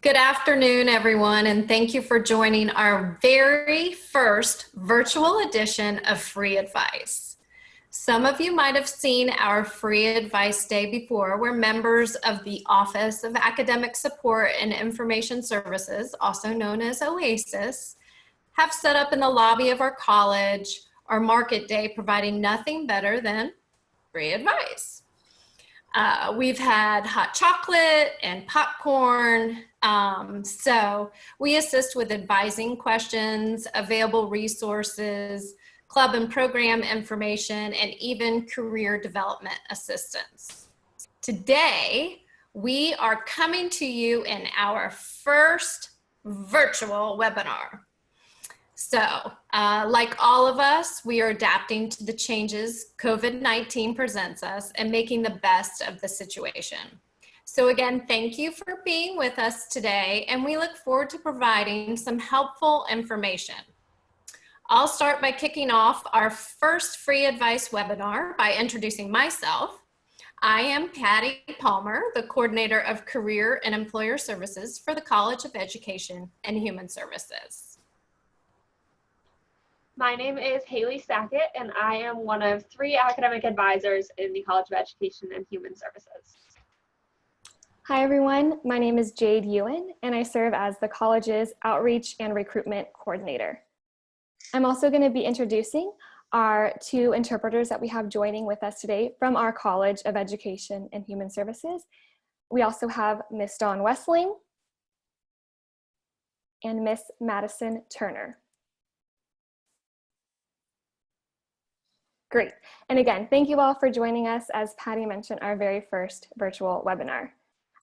Good afternoon, everyone, and thank you for joining our very first virtual edition of Free Advice. Some of you might have seen our Free Advice Day before, where members of the Office of Academic Support and Information Services, also known as OASIS, have set up in the lobby of our college our market day, providing nothing better than free advice. We've had hot chocolate and popcorn. So we assist with advising questions, available resources, club and program information, and even career development assistance. Today, we are coming to you in our first virtual webinar. So, like all of us, we are adapting to the changes COVID-19 presents us and making the best of the situation. So again, thank you for being with us today, and we look forward to providing some helpful information. I'll start by kicking off our first free advice webinar by introducing myself. I am Patty Palmer, the Coordinator of Career and Employer Services for the College of Education and Human Services. My name is Haley Sackett, and I am one of 3 academic advisors in the College of Education and Human Services. Hi everyone, my name is Jade Ewan, and I serve as the college's Outreach and Recruitment Coordinator. I'm also going to be introducing our 2 interpreters that we have joining with us today from our College of Education and Human Services. We also have Miss Dawn Wessling and Miss Madison Turner. Great. And again, thank you all for joining us, as Patty mentioned, our very first virtual webinar.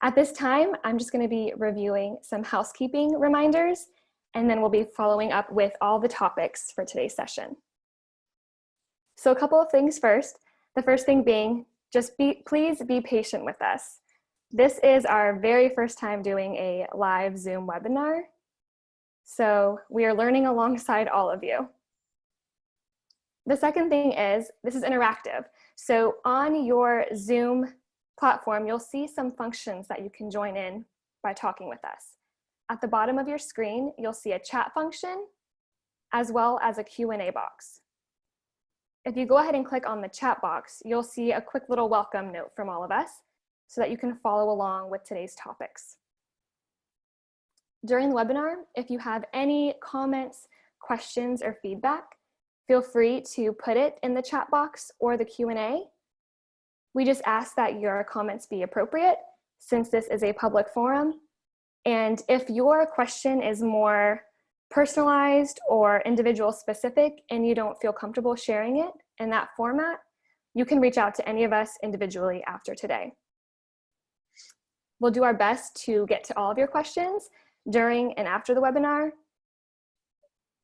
At this time, I'm just going to be reviewing some housekeeping reminders, and then we'll be following up with all the topics for today's session. So a couple of things first. The first thing being, please be patient with us. This is our very first time doing a live Zoom webinar, so we are learning alongside all of you. The second thing is, this is interactive. So on your Zoom platform, you'll see some functions that you can join in by talking with us. At the bottom of your screen, you'll see a chat function, as well as a Q&A box. If you go ahead and click on the chat box, you'll see a quick little welcome note from all of us so that you can follow along with today's topics. During the webinar, if you have any comments, questions, or feedback, feel free to put it in the chat box or the Q&A. We just ask that your comments be appropriate, since this is a public forum. And if your question is more personalized or individual specific and you don't feel comfortable sharing it in that format, you can reach out to any of us individually after today. We'll do our best to get to all of your questions during and after the webinar.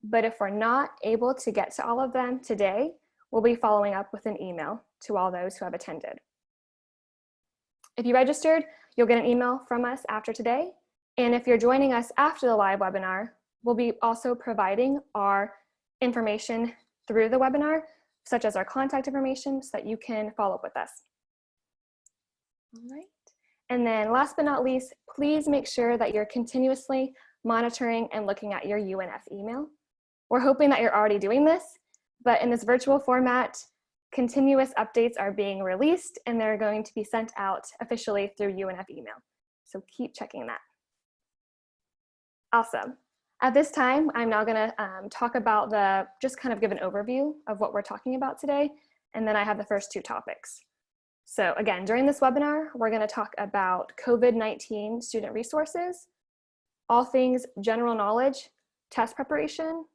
But if we're not able to get to all of them today, we'll be following up with an email to all those who have attended. If you registered, you'll get an email from us after today. And if you're joining us after the live webinar, we'll be also providing our information through the webinar, such as our contact information, so that you can follow up with us. All right. And then last but not least, please make sure that you're continuously monitoring and looking at your UNF email. We're hoping that you're already doing this, but in this virtual format, continuous updates are being released and they're going to be sent out officially through UNF email. So keep checking that. Awesome. At this time, I'm now gonna talk about just kind of give an overview of what we're talking about today, and then I have the first 2 topics. So again, during this webinar, we're gonna talk about COVID-19 student resources, all things general knowledge, test preparation,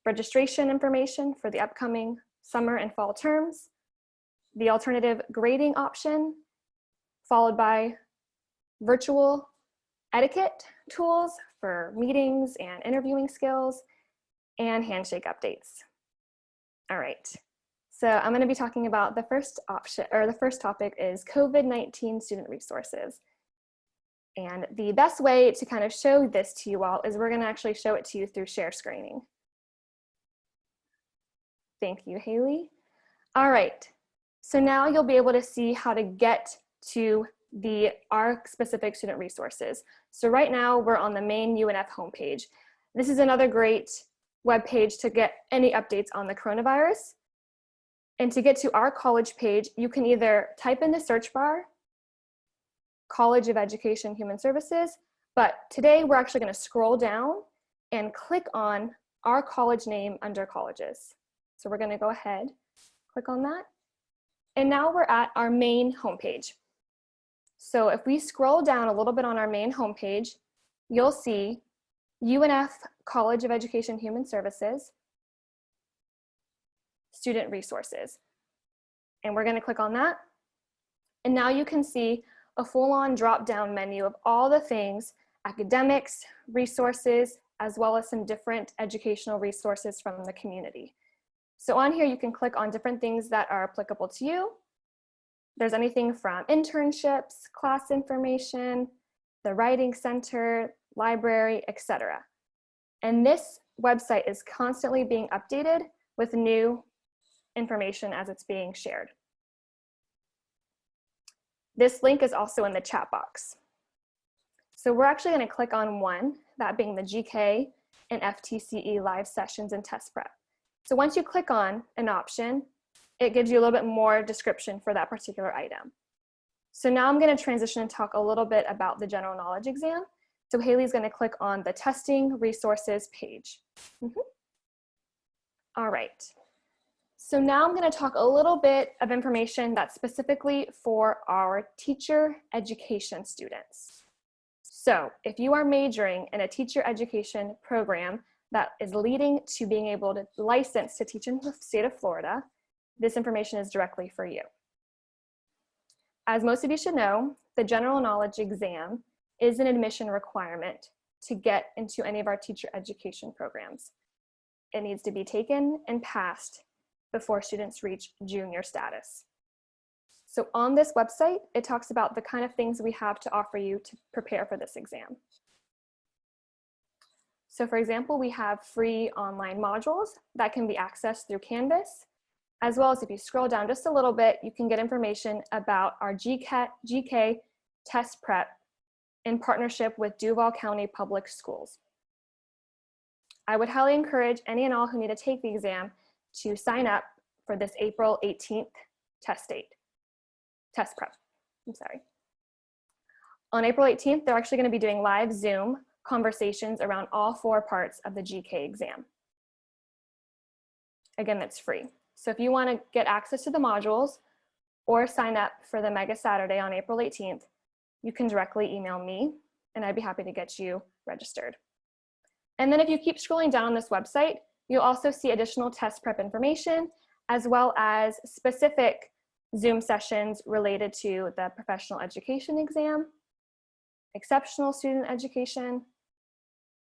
registration information for the upcoming summer and fall terms, the alternative grading option, followed by virtual etiquette tools for meetings and interviewing skills, and handshake updates. All right, so I'm going to be talking about the first option, or the first topic is COVID-19 student resources. And the best way to kind of show this to you all is we're going to actually show it to you through share screening. Thank you, Haley. All right, so now you'll be able to see how to get to our specific student resources. So right now we're on the main UNF homepage. This is another great web page to get any updates on the coronavirus. And to get to our college page, you can either type in the search bar, College of Education Human Services, but today we're actually going to scroll down and click on our college name under colleges. So we're going to go ahead, click on that. And now we're at our main homepage. So if we scroll down a little bit on our main homepage, you'll see UNF College of Education Human Services, Student Resources. And we're going to click on that. And now you can see a full-on drop-down menu of all the things, academics, resources, as well as some different educational resources from the community. So on here, you can click on different things that are applicable to you. There's anything from internships, class information, the Writing Center, library, etc. And this website is constantly being updated with new information as it's being shared. This link is also in the chat box. So we're actually going to click on one, that being the GK and FTCE live sessions and test prep. So once you click on an option, it gives you a little bit more description for that particular item. So now I'm going to transition and talk a little bit about the general knowledge exam. So Haley's going to click on the testing resources page. All right. So now I'm going to talk a little bit of information that's specifically for our teacher education students. So if you are majoring in a teacher education program that is leading to being able to license to teach in the state of Florida, this information is directly for you. As most of you should know, the general knowledge exam is an admission requirement to get into any of our teacher education programs. It needs to be taken and passed before students reach junior status. So on this website, it talks about the kind of things we have to offer you to prepare for this exam. So for example, we have free online modules that can be accessed through Canvas, as well as if you scroll down just a little bit, you can get information about our GK test prep in partnership with Duval County Public Schools. I would highly encourage any and all who need to take the exam to sign up for this April 18th test prep. On April 18th, they're actually going to be doing live Zoom conversations around all 4 parts of the GK exam. Again, that's free. So if you want to get access to the modules or sign up for the Mega Saturday on April 18th, you can directly email me and I'd be happy to get you registered. And then if you keep scrolling down on this website, you'll also see additional test prep information as well as specific Zoom sessions related to the professional education exam, exceptional student education,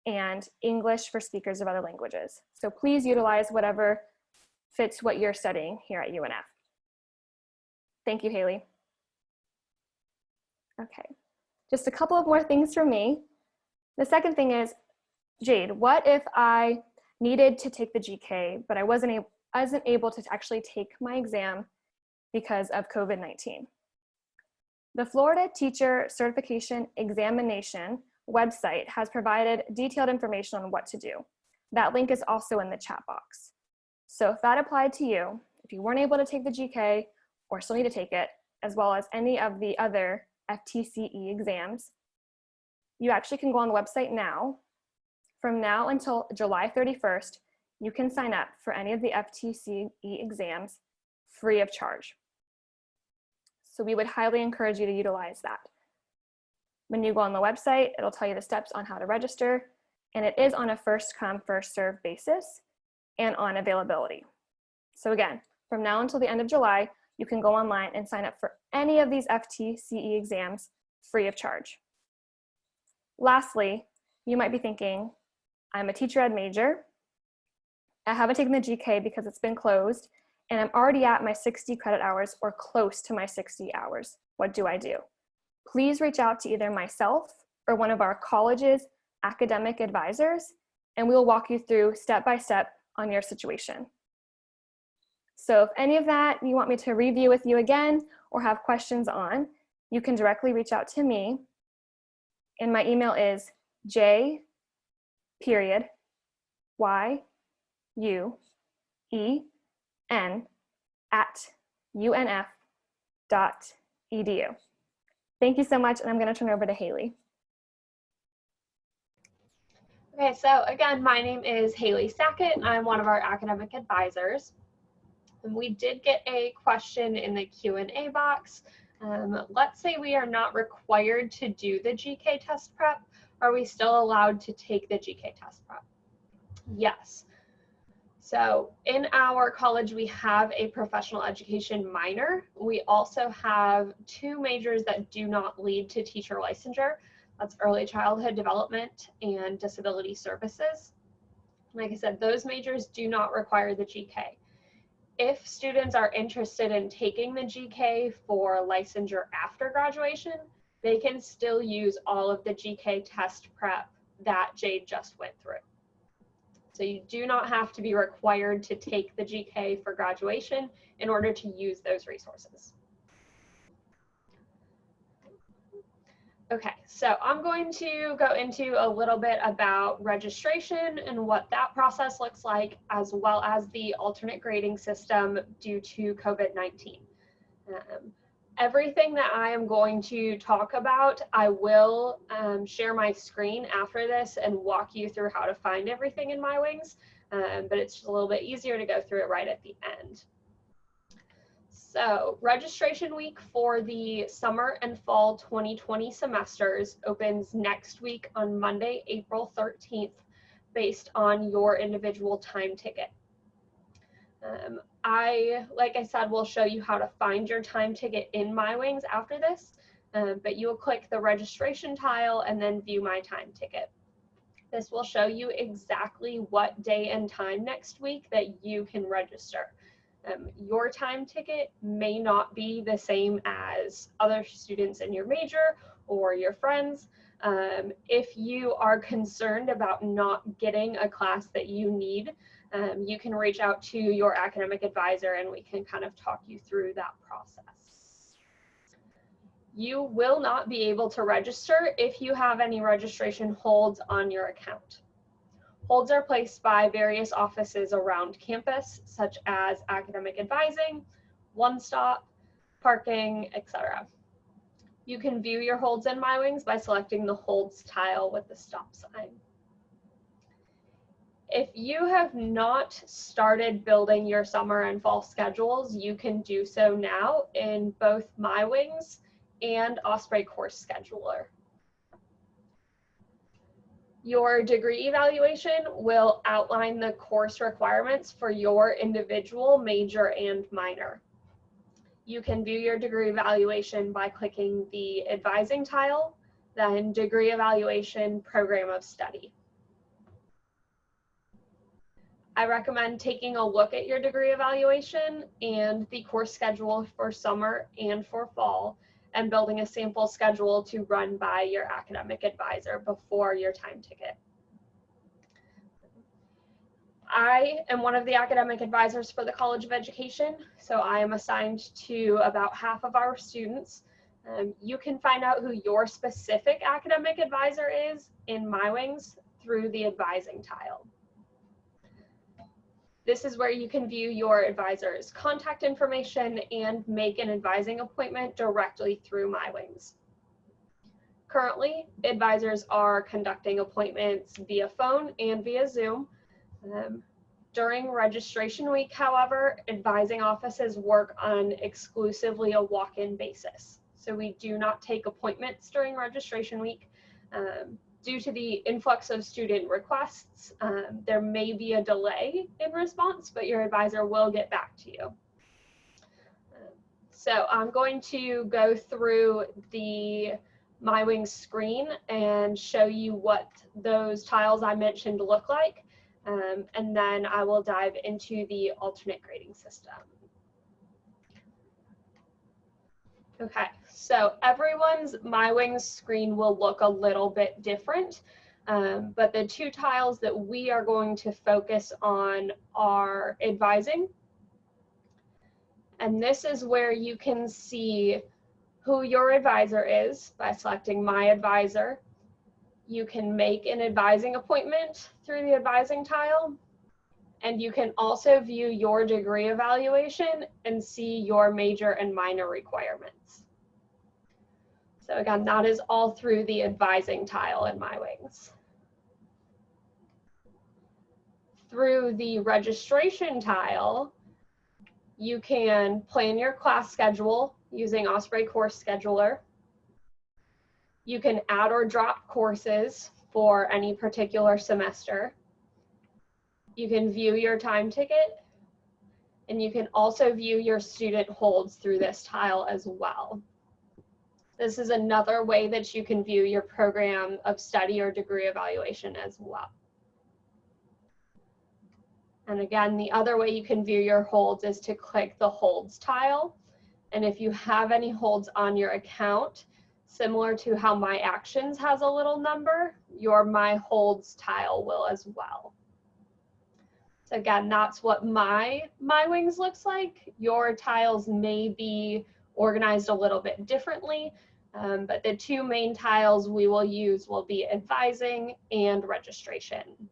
and English for speakers of other languages. So please utilize whatever fits what you're studying here at UNF. Thank you, Haley. Okay, just a couple of more things from me. The second thing is, Jade, what if I needed to take the GK, but I wasn't able to actually take my exam because of COVID-19? The Florida Teacher Certification Examination website has provided detailed information on what to do. That link is also in the chat box. So if that applied to you, if you weren't able to take the GK or still need to take it, as well as any of the other FTCE exams, you actually can go on the website now. From now until July 31st, you can sign up for any of the FTCE exams free of charge. So we would highly encourage you to utilize that. When you go on the website, it'll tell you the steps on how to register, and it is on a first come, first served basis and on availability. So again, from now until the end of July, you can go online and sign up for any of these FTCE exams free of charge. Lastly, you might be thinking, I'm a teacher ed major. I haven't taken the GK because it's been closed, and I'm already at my 60 credit hours or close to my 60 hours. What do I do? Please reach out to either myself or one of our college's academic advisors, and we will walk you through step by step on your situation. So if any of that you want me to review with you again or have questions on, you can directly reach out to me, and my email is j.pyuen@unf.edu. Thank you so much, and I'm going to turn it over to Haley. Okay, so again, my name is Haley Sackett. I'm one of our academic advisors. And we did get a question in the Q&A box. Let's say we are not required to do the GK test prep. Are we still allowed to take the GK test prep? Yes. So in our college, we have a professional education minor. We also have 2 majors that do not lead to teacher licensure. That's early childhood development and disability services. Like I said, those majors do not require the GK. If students are interested in taking the GK for licensure after graduation, they can still use all of the GK test prep that Jade just went through. So you do not have to be required to take the GK for graduation in order to use those resources. Okay, so I'm going to go into a little bit about registration and what that process looks like, as well as the alternate grading system due to COVID-19. Everything that I am going to talk about, I will share my screen after this and walk you through how to find everything in MyWings, but it's just a little bit easier to go through it right at the end. So registration week for the summer and fall 2020 semesters opens next week on Monday, April 13th, based on your individual time ticket. Like I said, will show you how to find your time ticket in MyWings after this, but you will click the registration tile and then view my time ticket. This will show you exactly what day and time next week that you can register. Your time ticket may not be the same as other students in your major or your friends. If you are concerned about not getting a class that you need, you can reach out to your academic advisor and we can kind of talk you through that process. You will not be able to register if you have any registration holds on your account. Holds are placed by various offices around campus, such as academic advising, One Stop, parking, etc. You can view your holds in MyWings by selecting the holds tile with the stop sign. If you have not started building your summer and fall schedules, you can do so now in both MyWings and Osprey Course Scheduler. Your degree evaluation will outline the course requirements for your individual major and minor. You can view your degree evaluation by clicking the advising tile, then degree evaluation, program of study. I recommend taking a look at your degree evaluation and the course schedule for summer and for fall, and building a sample schedule to run by your academic advisor before your time ticket. I am one of the academic advisors for the College of Education, so I am assigned to about half of our students. You can find out who your specific academic advisor is in MyWings through the advising tile. This is where you can view your advisor's contact information and make an advising appointment directly through MyWings. Currently, advisors are conducting appointments via phone and via Zoom. During registration week, however, advising offices work on exclusively a walk-in basis. So we do not take appointments during registration week. Due to the influx of student requests, there may be a delay in response, but your advisor will get back to you. So I'm going to go through the MyWings screen and show you what those tiles I mentioned look like, and then I will dive into the alternate grading system. Okay, so everyone's MyWings screen will look a little bit different, but the 2 tiles that we are going to focus on are advising. And this is where you can see who your advisor is by selecting My Advisor. You can make an advising appointment through the advising tile, and you can also view your degree evaluation and see your major and minor requirements. So again, that is all through the advising tile in MyWings. Through the registration tile, you can plan your class schedule using Osprey Course Scheduler. You can add or drop courses for any particular semester. You can view your time ticket, and you can also view your student holds through this tile as well. This is another way that you can view your program of study or degree evaluation as well. And again, the other way you can view your holds is to click the holds tile. And if you have any holds on your account, similar to how My Actions has a little number, your My Holds tile will as well. So again, that's what MyWings looks like. Your tiles may be organized a little bit differently, but the two main tiles we will use will be advising and registration.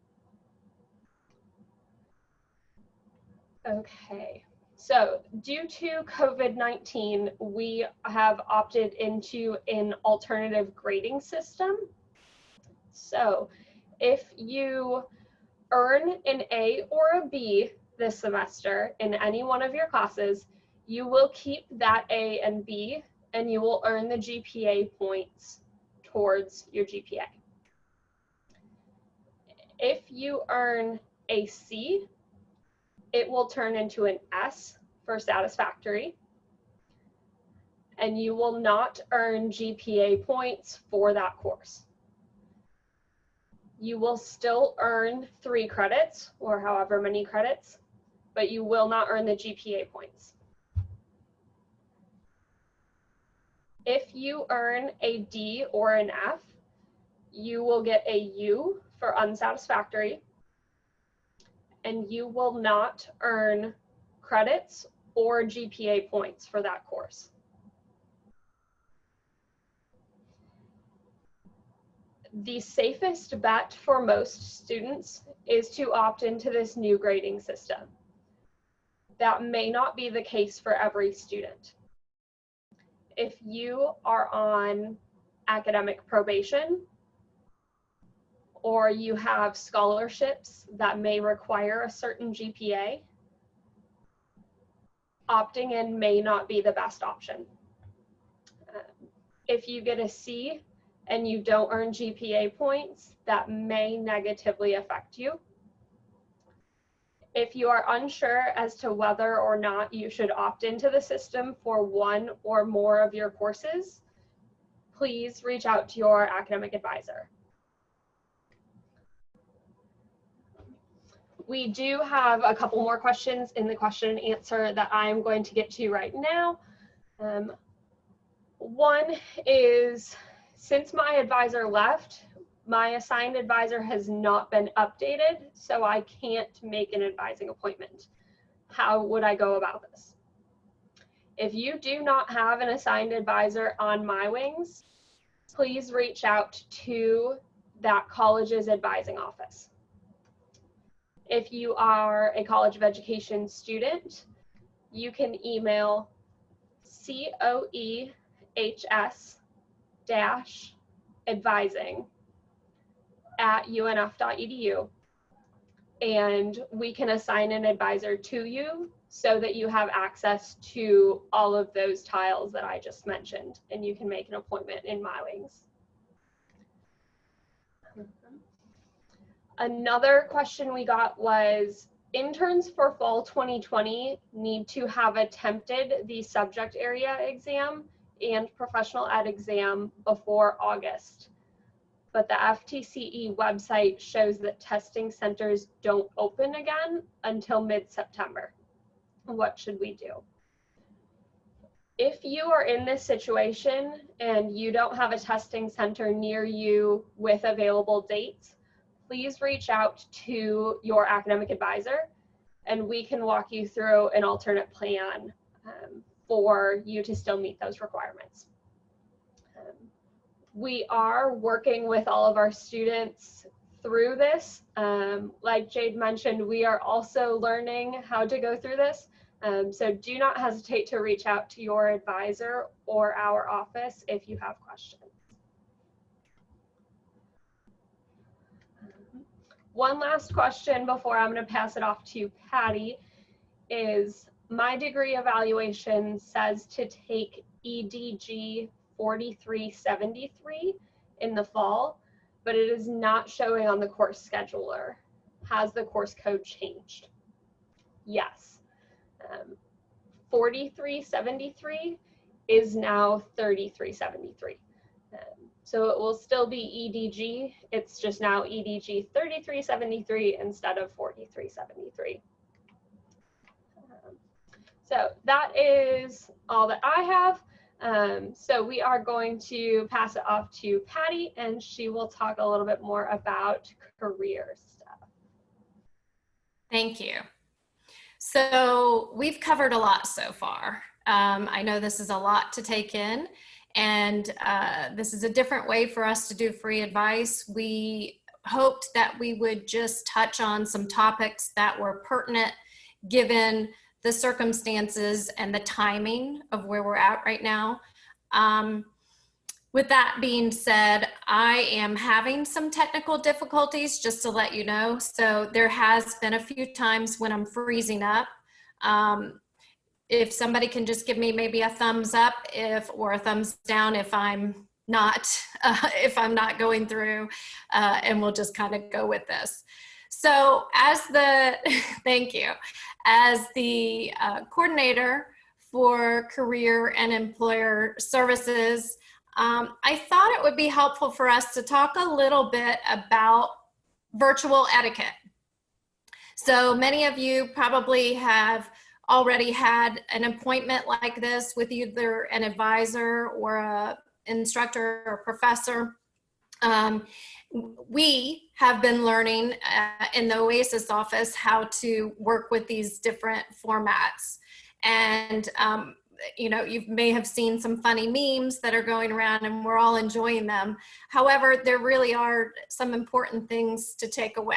Okay, so due to COVID-19, we have opted into an alternative grading system. So if you earn an A or a B this semester in any one of your classes, you will keep that A and B, and you will earn the GPA points towards your GPA. If you earn a C, it will turn into an S for satisfactory, and you will not earn GPA points for that course. You will still earn 3 credits or however many credits, but you will not earn the GPA points. If you earn a D or an F, you will get a U for unsatisfactory, and you will not earn credits or GPA points for that course. The safest bet for most students is to opt into this new grading system. That may not be the case for every student. If you are on academic probation, or you have scholarships that may require a certain GPA, opting in may not be the best option. If you get a C and you don't earn GPA points, that may negatively affect you. If you are unsure as to whether or not you should opt into the system for one or more of your courses, please reach out to your academic advisor. We do have a couple more questions in the question and answer that I'm going to get to right now. One is, since my advisor left, my assigned advisor has not been updated, so I can't make an advising appointment. How would I go about this? If you do not have an assigned advisor on MyWings, please reach out to that college's advising office. If you are a College of Education student, you can email coehs-advising@unf.edu, and we can assign an advisor to you so that you have access to all of those tiles that I just mentioned, and you can make an appointment in MyWings. Another question we got was, interns for fall 2020 need to have attempted the subject area exam and professional ed exam before August, but the FTCE website shows that testing centers don't open again until mid-September. What should we do? If you are in this situation and you don't have a testing center near you with available dates, please reach out to your academic advisor, and we can walk you through an alternate plan for you to still meet those requirements. We are working with all of our students through this. Like Jade mentioned, we are also learning how to go through this. So do not hesitate to reach out to your advisor or our office if you have questions. One last question before I'm going to pass it off to Patty is, my degree evaluation says to take EDG 4373 in the fall, but it is not showing on the course scheduler. Has the course code changed? Yes. 4373 is now 3373. So it will still be EDG. It's just now EDG 3373 instead of 4373. So that is all that I have. So we are going to pass it off to Patty, and she will talk a little bit more about career stuff. Thank you. So we've covered a lot so far. I know this is a lot to take in, and this is a different way for us to do free advice. We hoped that we would just touch on some topics that were pertinent given the circumstances and the timing of where we're at right now. With that being said, I am having some technical difficulties, just to let you know. So there has been a few times when I'm freezing up. If somebody can just give me maybe a thumbs up or a thumbs down if I'm not going through, and we'll just kind of go with this. So thank you. As the coordinator for career and employer services, I thought it would be helpful for us to talk a little bit about virtual etiquette. So many of you probably have already had an appointment like this with either an advisor or an instructor or professor. We have been learning in the OASIS office how to work with these different formats. And you know, you may have seen some funny memes that are going around, and we're all enjoying them. However, there really are some important things to take away.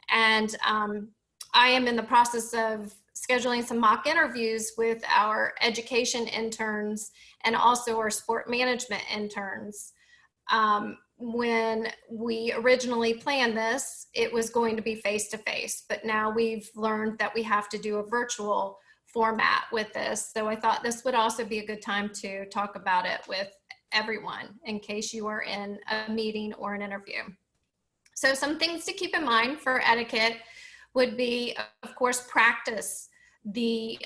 And I am in the process of scheduling some mock interviews with our education interns and also our sport management interns. When we originally planned this, it was going to be face-to-face, but now we've learned that we have to do a virtual format with this. So I thought this would also be a good time to talk about it with everyone in case you are in a meeting or an interview. So some things to keep in mind for etiquette would be, of course, practice the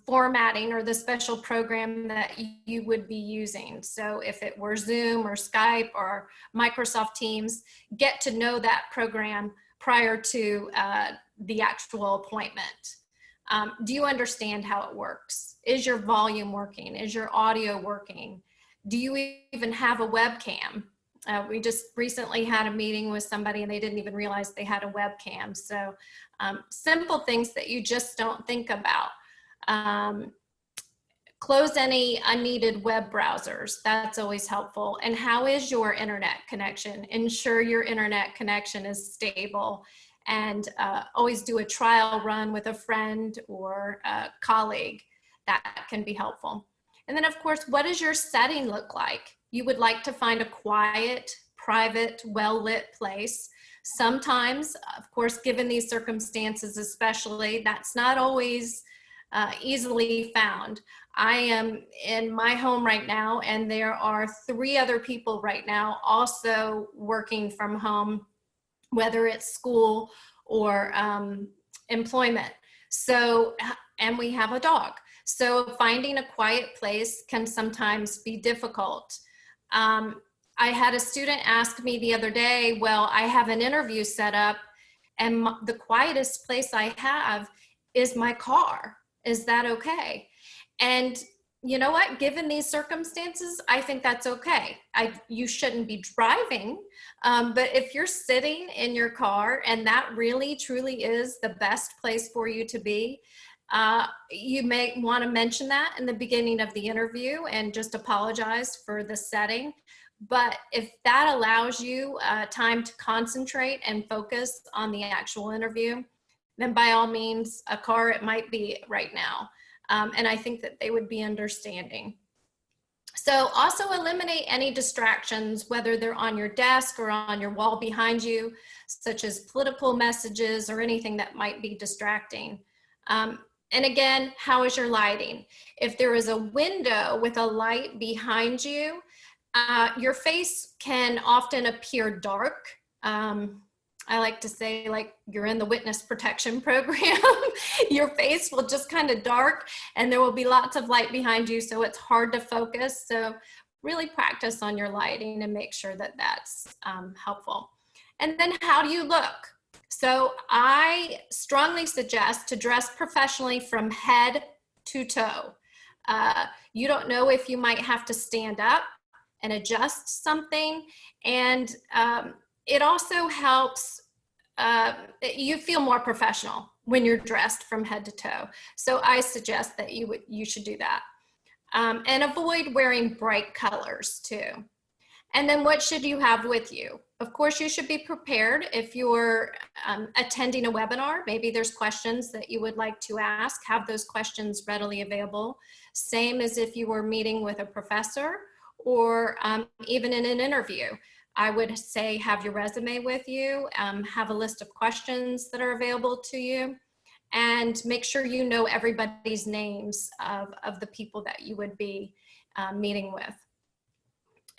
formatting or the special program that you would be using. So if it were Zoom or Skype or Microsoft Teams, get to know that program prior to the actual appointment. Do you understand how it works? Is your volume working? Is your audio working? Do you even have a webcam? We just recently had a meeting with somebody and they didn't even realize they had a webcam. So simple things that you just don't think about. Close any unneeded web browsers. That's always helpful. And how is your internet connection? Ensure your internet connection is stable, and always do a trial run with a friend or a colleague. That can be helpful. And then, of course, what does your setting look like? You would like to find a quiet, private, well-lit place. Sometimes, of course, given these circumstances especially, that's not always easily found. I am in my home right now, and there are 3 other people right now also working from home, whether it's school or employment. So, and we have a dog. So finding a quiet place can sometimes be difficult. I had a student ask me the other day, well, I have an interview set up and the quietest place I have is my car. Is that okay? And you know what, given these circumstances, I think that's okay. You shouldn't be driving, but if you're sitting in your car and that really truly is the best place for you to be, you may want to mention that in the beginning of the interview and just apologize for the setting. But if that allows you time to concentrate and focus on the actual interview, then by all means, a car it might be right now. And I think that they would be understanding. So also eliminate any distractions, whether they're on your desk or on your wall behind you, such as political messages or anything that might be distracting. And again, how is your lighting? If there is a window with a light behind you, your face can often appear dark. I like to say, like, you're in the witness protection program. Your face will just kind of dark and there will be lots of light behind you, so it's hard to focus. So really practice on your lighting and make sure that that's helpful. And then how do you look? So I strongly suggest to dress professionally from head to toe. You don't know if you might have to stand up and adjust something. And it also helps, you feel more professional when you're dressed from head to toe. So I suggest that you should do that. And avoid wearing bright colors too. And then what should you have with you? Of course, you should be prepared if you're attending a webinar. Maybe there's questions that you would like to ask. Have those questions readily available. Same as if you were meeting with a professor or even in an interview. I would say have your resume with you, have a list of questions that are available to you, and make sure you know everybody's names of the people that you would be meeting with.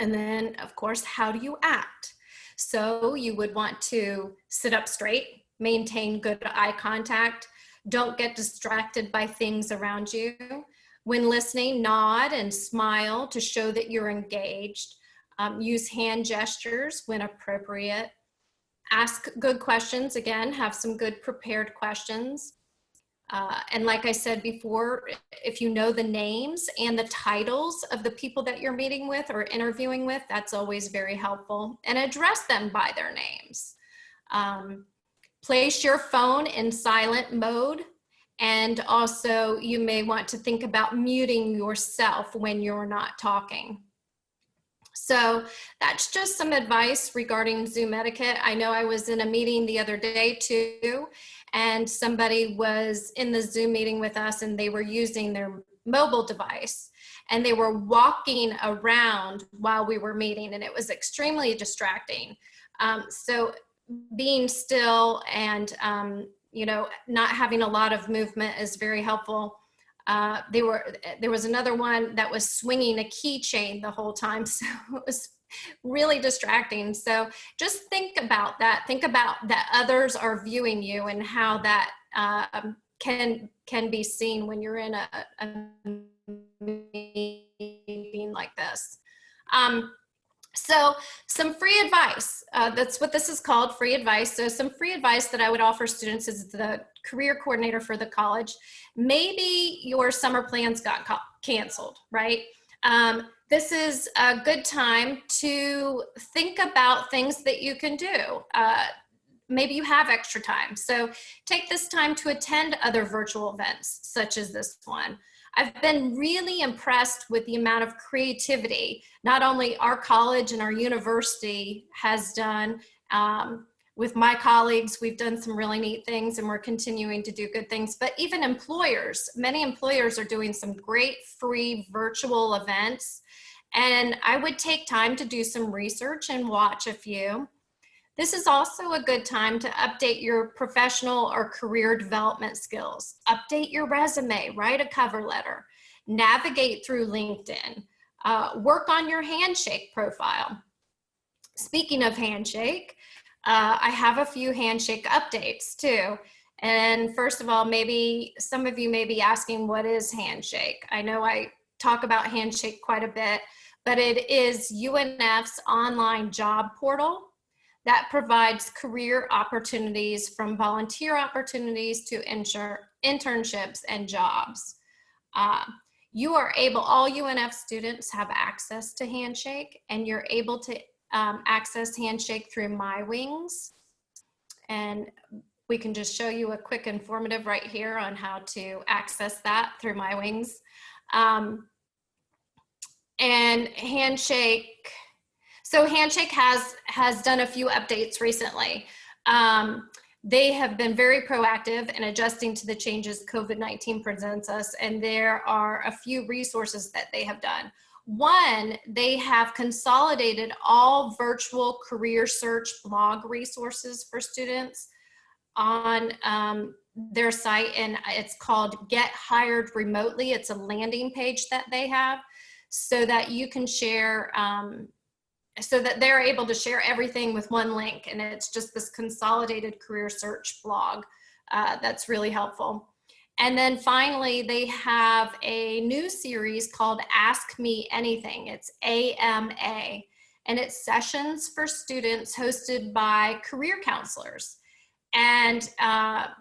And then, of course, how do you act? So you would want to sit up straight, maintain good eye contact, don't get distracted by things around you. When listening, nod and smile to show that you're engaged. Use hand gestures when appropriate. Ask good questions. Again, have some good prepared questions. And like I said before, if you know the names and the titles of the people that you're meeting with or interviewing with, that's always very helpful. And address them by their names. Place your phone in silent mode. And also you may want to think about muting yourself when you're not talking. So that's just some advice regarding Zoom etiquette. I know I was in a meeting the other day too, and somebody was in the Zoom meeting with us and they were using their mobile device and they were walking around while we were meeting, and it was extremely distracting. So being still and you know, not having a lot of movement is very helpful. There was another one that was swinging a keychain the whole time, so it was really distracting. So just think about that. Think about that others are viewing you and how that can be seen when you're in a meeting like this. So some free advice, that's what this is called, free advice. So some free advice that I would offer students as the career coordinator for the college. Maybe your summer plans got canceled, right? This is a good time to think about things that you can do. Maybe you have extra time. So take this time to attend other virtual events, such as this one. I've been really impressed with the amount of creativity not only our college and our university has done. With my colleagues, we've done some really neat things and we're continuing to do good things, but even employers, many employers are doing some great free virtual events. And I would take time to do some research and watch a few. This is also a good time to update your professional or career development skills. Update your resume, write a cover letter, navigate through LinkedIn, work on your Handshake profile. Speaking of Handshake, I have a few Handshake updates too. And first of all, maybe some of you may be asking, what is Handshake? I know I talk about Handshake quite a bit, but it is UNF's online job portal that provides career opportunities, from volunteer opportunities to internships and jobs. You are able, all UNF students have access to Handshake, and you're able to access Handshake through My Wings. And we can just show you a quick informative right here on how to access that through My Wings. And Handshake, So Handshake has done a few updates recently. They have been very proactive in adjusting to the changes COVID-19 presents us, and there are a few resources that they have done. One, they have consolidated all virtual career search blog resources for students on their site, and it's called Get Hired Remotely. It's a landing page that they have so that you can share, so that they're able to share everything with one link, and it's just this consolidated career search blog that's really helpful. And then finally, they have a new series called Ask Me Anything. It's AMA, and it's sessions for students hosted by career counselors. And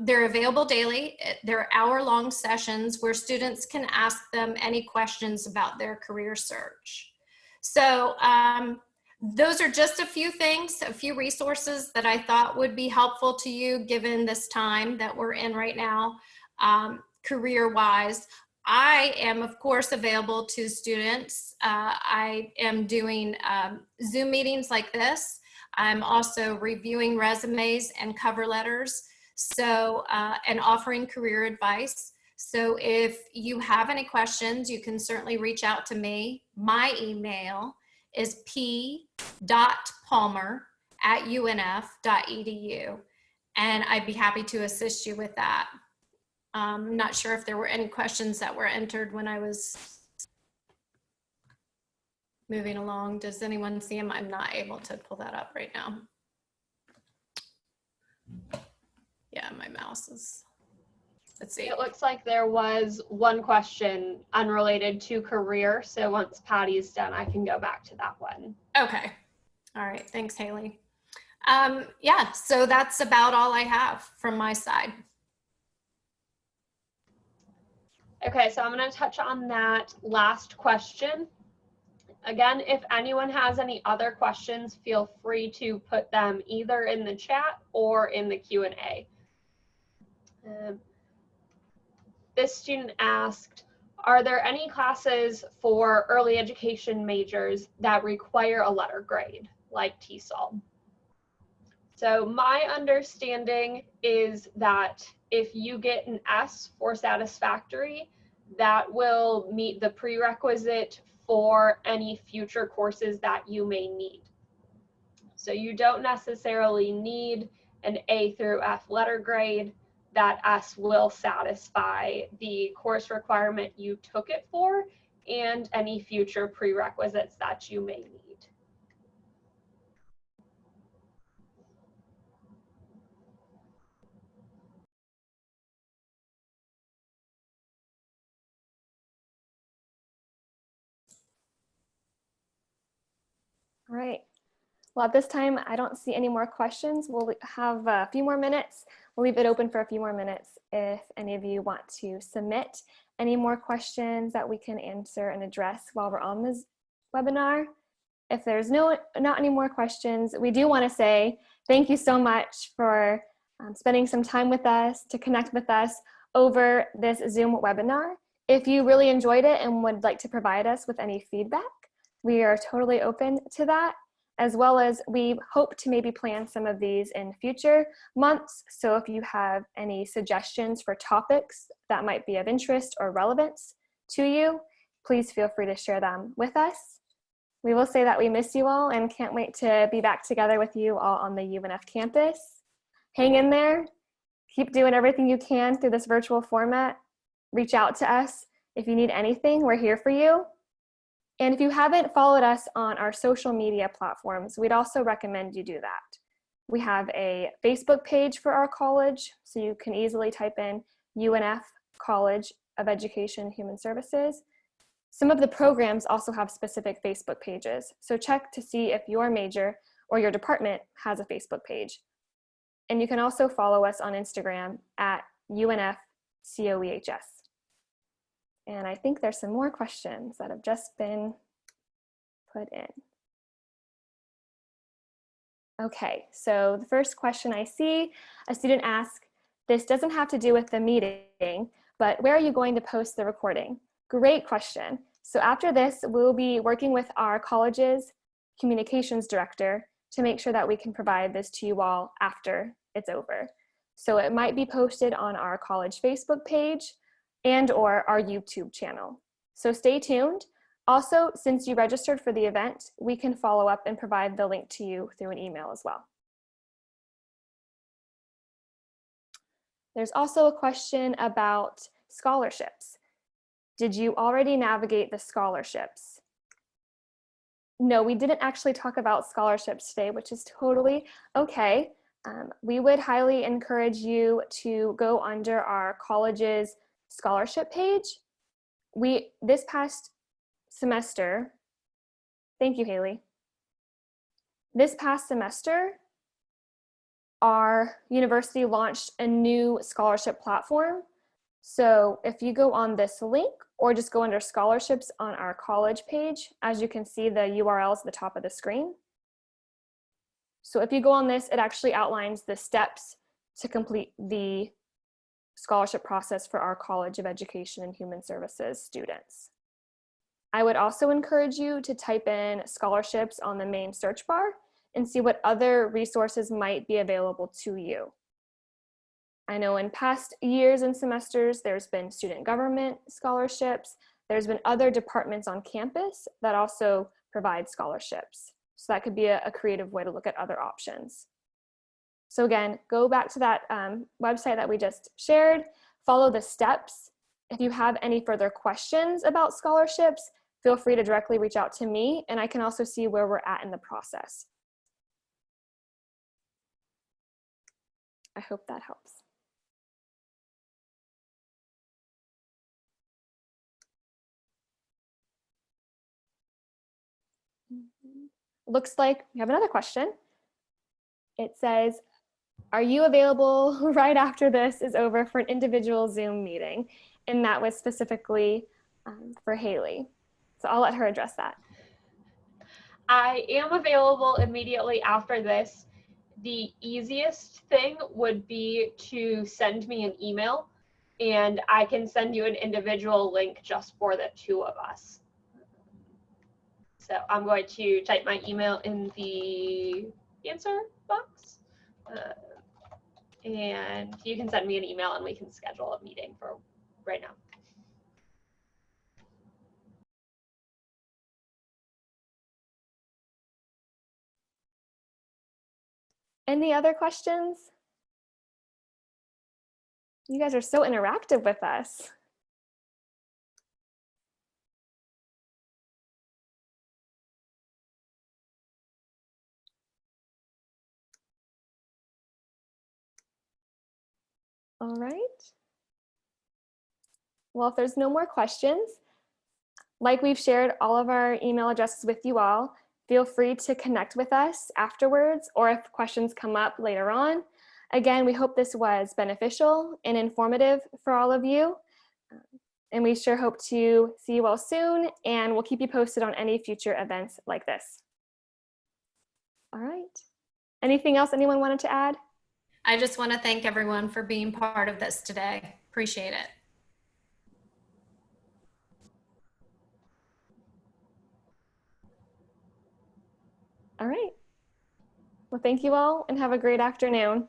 they're available daily. They're hour-long sessions where students can ask them any questions about their career search. So those are just a few things, a few resources that I thought would be helpful to you given this time that we're in right now, career-wise. I am, of course, available to students. I am doing Zoom meetings like this. I'm also reviewing resumes and cover letters, so and offering career advice. So if you have any questions, you can certainly reach out to me. My email is p.palmer@unf.edu, and I'd be happy to assist you with that. I'm not sure if there were any questions that were entered when I was moving along. Does anyone see them? I'm not able to pull that up right now. Yeah, my mouse is, let's see. It looks like there was one question unrelated to career. So once Patty's done, I can go back to that one. Okay. All right. Thanks, Haley. Yeah, so that's about all I have from my side. Okay, so I'm going to touch on that last question. Again, if anyone has any other questions, feel free to put them either in the chat or in the Q&A. This student asked, are there any classes for early education majors that require a letter grade, like TESOL? So my understanding is that if you get an S for satisfactory, that will meet the prerequisite for any future courses that you may need. So you don't necessarily need an A through F letter grade. That S will satisfy the course requirement you took it for and any future prerequisites that you may need. All right. Well, at this time, I don't see any more questions. We'll have a few more minutes. We'll leave it open for a few more minutes if any of you want to submit any more questions that we can answer and address while we're on this webinar. If there's not any more questions, we do want to say thank you so much for spending some time with us to connect with us over this Zoom webinar. If you really enjoyed it and would like to provide us with any feedback, we are totally open to that, as well as we hope to maybe plan some of these in future months. So if you have any suggestions for topics that might be of interest or relevance to you, please feel free to share them with us. We will say that we miss you all and can't wait to be back together with you all on the UNF campus. Hang in there, keep doing everything you can through this virtual format. Reach out to us if you need anything, we're here for you. And if you haven't followed us on our social media platforms, we'd also recommend you do that. We have a Facebook page for our college, so you can easily type in UNF College of Education Human Services. Some of the programs also have specific Facebook pages, so check to see if your major or your department has a Facebook page. And you can also follow us on Instagram at UNF COEHS. And I think there's some more questions that have just been put in. Okay, so the first question I see, a student asked, this doesn't have to do with the meeting, but where are you going to post the recording? Great question. So after this, we'll be working with our college's communications director to make sure that we can provide this to you all after it's over. So it might be posted on our college Facebook page and or our YouTube channel. So stay tuned. Also, since you registered for the event, we can follow up and provide the link to you through an email as well. There's also a question about scholarships. Did you already navigate the scholarships? No, we didn't actually talk about scholarships today, which is totally okay. We would highly encourage you to go under our college's scholarship page. This past semester, thank you, Haley. This past semester, our university launched a new scholarship platform. So if you go on this link or just go under scholarships on our college page, as you can see, the URL is at the top of the screen. So if you go on this, it actually outlines the steps to complete the scholarship process for our College of Education and Human Services students. I would also encourage you to type in scholarships on the main search bar and see what other resources might be available to you. I know in past years and semesters, there's been student government scholarships. There's been other departments on campus that also provide scholarships. So that could be a creative way to look at other options. So again, go back to that website that we just shared, follow the steps. If you have any further questions about scholarships, feel free to directly reach out to me, and I can also see where we're at in the process. I hope that helps. Looks like we have another question. It says, are you available right after this is over for an individual Zoom meeting? And that was specifically for Haley. So I'll let her address that. I am available immediately after this. The easiest thing would be to send me an email, and I can send you an individual link just for the two of us. So I'm going to type my email in the answer box. And you can send me an email and we can schedule a meeting for right now. Any other questions? You guys are so interactive with us. All right. Well, if there's no more questions, like we've shared all of our email addresses with you all, feel free to connect with us afterwards or if questions come up later on. Again, we hope this was beneficial and informative for all of you. And we sure hope to see you all soon, and we'll keep you posted on any future events like this. All right. Anything else anyone wanted to add? I just want to thank everyone for being part of this today. Appreciate it. All right. Well, thank you all and have a great afternoon.